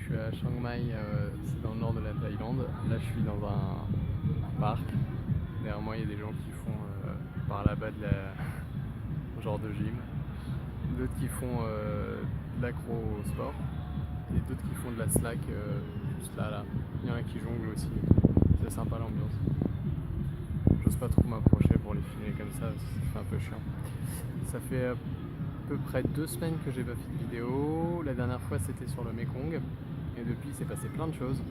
je suis à Chiang Mai, c'est dans le nord de la Thaïlande. Là, je suis dans un parc. Derrière moi, il y a des gens qui font par là-bas genre de gym. D'autres qui font de l'acro-sport. Et d'autres qui font de la slack juste là. Il y en a qui jonglent aussi. C'est sympa l'ambiance. J'ose pas trop m'approcher pour les filmer comme ça fait un peu chiant. Ça fait à peu près 2 semaines que j'ai pas fait de vidéo. La dernière fois c'était sur le Mekong. Et depuis il s'est passé plein de choses.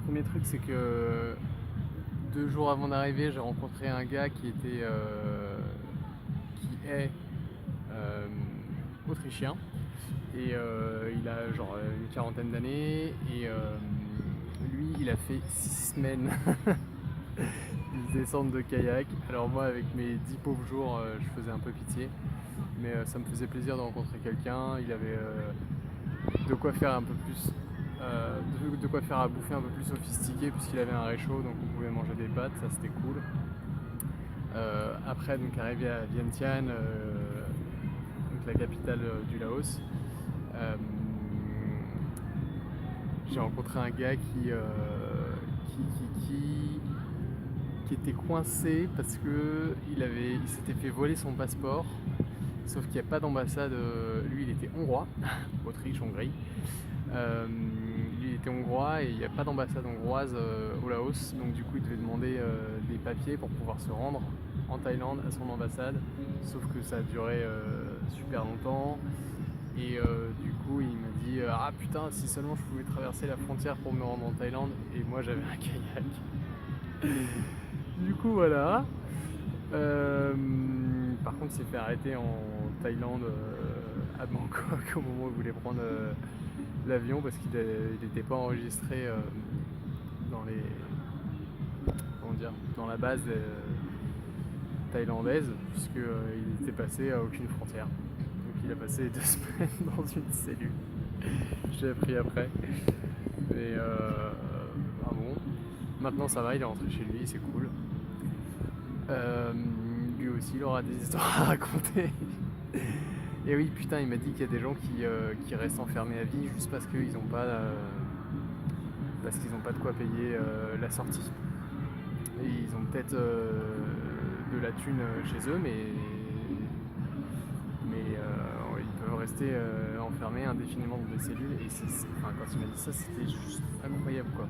Premier truc c'est que 2 jours avant d'arriver j'ai rencontré un gars qui est autrichien. Et il a genre une quarantaine d'années et lui il a fait 6 semaines de descente de kayak. Alors moi avec mes 10 pauvres jours je faisais un peu pitié, mais ça me faisait plaisir de rencontrer quelqu'un. Il avait de quoi faire un peu plus de quoi faire à bouffer un peu plus sophistiqué puisqu'il avait un réchaud, donc on pouvait manger des pâtes, ça c'était cool. Après donc arrivé à Vientiane, donc la capitale du Laos, j'ai rencontré un gars qui était coincé parce que il s'était fait voler son passeport, sauf qu'il n'y a pas d'ambassade. Lui il était hongrois, Autriche, Hongrie. Lui il était hongrois et il n'y a pas d'ambassade hongroise au Laos, donc du coup il devait demander des papiers pour pouvoir se rendre en Thaïlande à son ambassade, sauf que ça a duré super longtemps. Et du coup il m'a dit ah putain, si seulement je pouvais traverser la frontière pour me rendre en Thaïlande, et moi j'avais un kayak. Du coup voilà. Par contre il s'est fait arrêter en Thaïlande à Bangkok au moment où il voulait prendre l'avion parce qu'il n'était pas enregistré dans la base thaïlandaise, puisqu'il était passé à aucune frontière. Donc il a passé 2 semaines dans une cellule. J'ai appris après. Mais bon. Maintenant ça va, il est rentré chez lui, c'est cool. Lui aussi il aura des histoires à raconter. Et oui putain, il m'a dit qu'il y a des gens qui restent enfermés à vie juste parce qu'ils n'ont pas de quoi payer la sortie. Et ils ont peut-être de la thune chez eux, mais ils peuvent rester enfermés indéfiniment dans des cellules. Et quand il m'a dit ça, c'était juste incroyable quoi.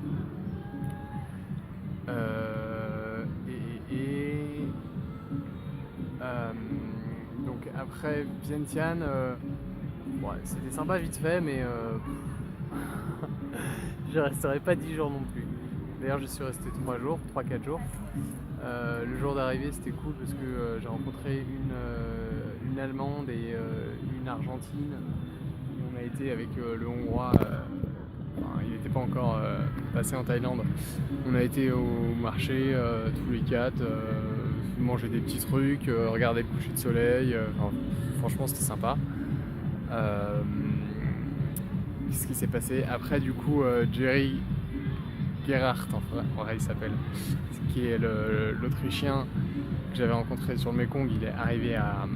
Donc après Vientiane, c'était sympa vite fait, mais je resterai pas 10 jours non plus. D'ailleurs je suis resté 3-4 jours. Le jour d'arrivée c'était cool parce que j'ai rencontré une Allemande et une Argentine. Et on a été avec le Hongrois, il n'était pas encore passé en Thaïlande. On a été au marché tous les 4, manger des petits trucs, regarder le coucher de soleil. Franchement c'était sympa. Qu'est-ce qui s'est passé après du coup? Jerry Gerhardt, en vrai il s'appelle, qui est l'Autrichien que j'avais rencontré sur le Mekong. Il est arrivé à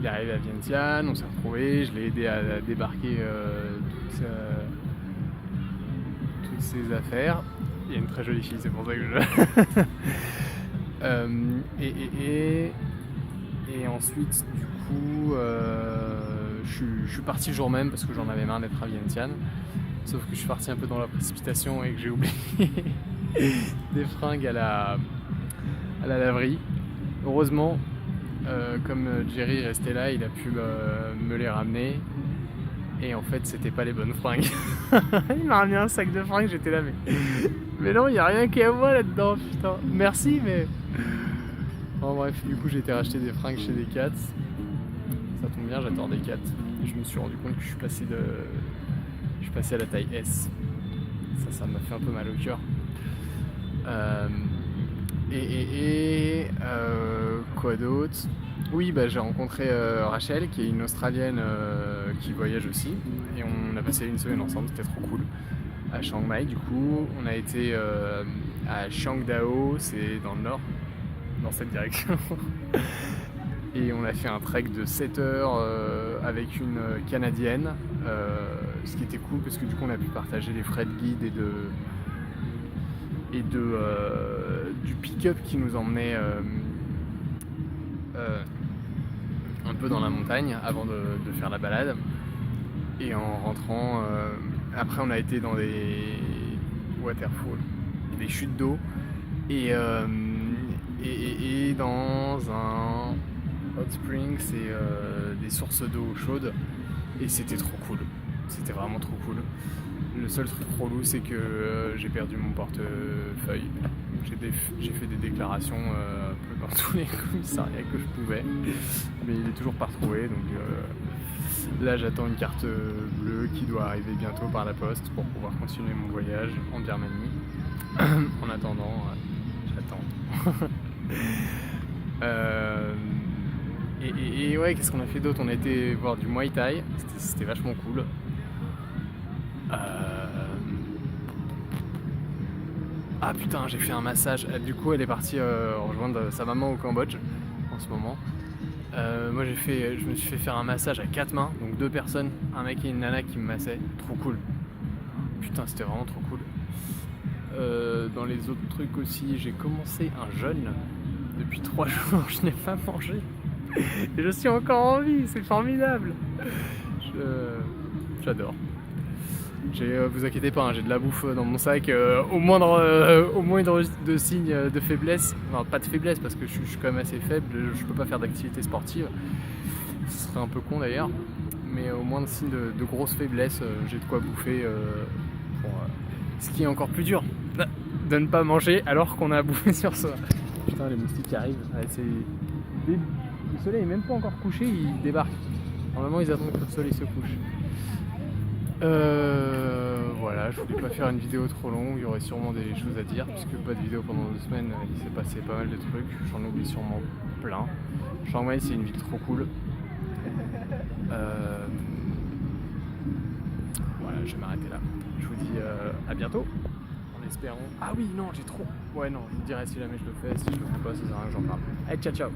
Vientiane, on s'est retrouvés, je l'ai aidé à débarquer toutes ses affaires. Il y a une très jolie fille, c'est pour ça que je... et ensuite du coup je suis parti le jour même parce que j'en avais marre d'être à Vientiane. Sauf que je suis parti un peu dans la précipitation et que j'ai oublié des fringues à la laverie. Heureusement, comme Jerry restait là, il a pu me les ramener. Et en fait, c'était pas les bonnes fringues. Il m'a ramené un sac de fringues, j'étais là, mais non, il n'y a rien qui est à moi là-dedans, putain. Merci, mais... Bon, bref, du coup, j'ai été racheter des fringues chez Decat. Ça tombe bien, j'adore Decat. Et je me suis rendu compte que je suis passé à la taille S. Ça m'a fait un peu mal au cœur. Quoi d'autre? Oui, j'ai rencontré Rachel, qui est une Australienne qui voyage aussi. Et on a passé une semaine ensemble, c'était trop cool. À Chiang Mai, du coup. On a été à Chiang Dao, c'est dans le nord, dans cette direction. Et on a fait un trek de 7 heures avec une Canadienne, ce qui était cool parce que du coup on a pu partager les frais de guide et du pick-up qui nous emmenait un peu dans la montagne avant de faire la balade. Et en rentrant, après on a été dans des waterfalls, des chutes d'eau et dans un hot spring, c'est des sources d'eau chaude et c'était trop cool, c'était vraiment trop cool. Le seul truc relou c'est que j'ai perdu mon portefeuille. J'ai fait des déclarations un peu dans tous les commissariats que je pouvais, mais il est toujours pas retrouvé, donc là j'attends une carte bleue qui doit arriver bientôt par la poste pour pouvoir continuer mon voyage en Birmanie. En attendant, j'attends. Et ouais, qu'est-ce qu'on a fait d'autre? On a été voir du Muay Thai, c'était vachement cool. Ah putain, j'ai fait un massage. Du coup, elle est partie rejoindre sa maman au Cambodge en ce moment. Moi, je me suis fait faire un massage à 4 mains, donc 2 personnes, un mec et une nana qui me massaient. Trop cool. Putain, c'était vraiment trop cool. Dans les autres trucs aussi, j'ai commencé un jeûne depuis 3 jours. Je n'ai pas mangé. Et je suis encore en vie, c'est formidable. J'adore. Vous inquiétez pas, hein, j'ai de la bouffe dans mon sac. Au moindre de signe de faiblesse, enfin pas de faiblesse parce que je suis quand même assez faible, je peux pas faire d'activité sportive. Ce serait un peu con d'ailleurs. Mais au moindre signe de grosse faiblesse, j'ai de quoi bouffer. Ce qui est encore plus dur, de ne pas manger alors qu'on a bouffé sur soi. Putain, les moustiques qui arrivent. Le soleil est même pas encore couché, ils débarquent. Normalement, ils attendent que le soleil se couche. Voilà, je voulais pas faire une vidéo trop longue, il y aurait sûrement des choses à dire, puisque pas de vidéo pendant 2 semaines, il s'est passé pas mal de trucs, j'en oublie sûrement plein. Chiang Mai, c'est une ville trop cool. Voilà, je vais m'arrêter là. Je vous dis à bientôt, en espérant. Ah oui, non, j'ai trop. Ouais, non, je vous dirai si jamais je le fais, si je le fais pas, ça sert à rien que j'en parle. Allez, ciao, ciao.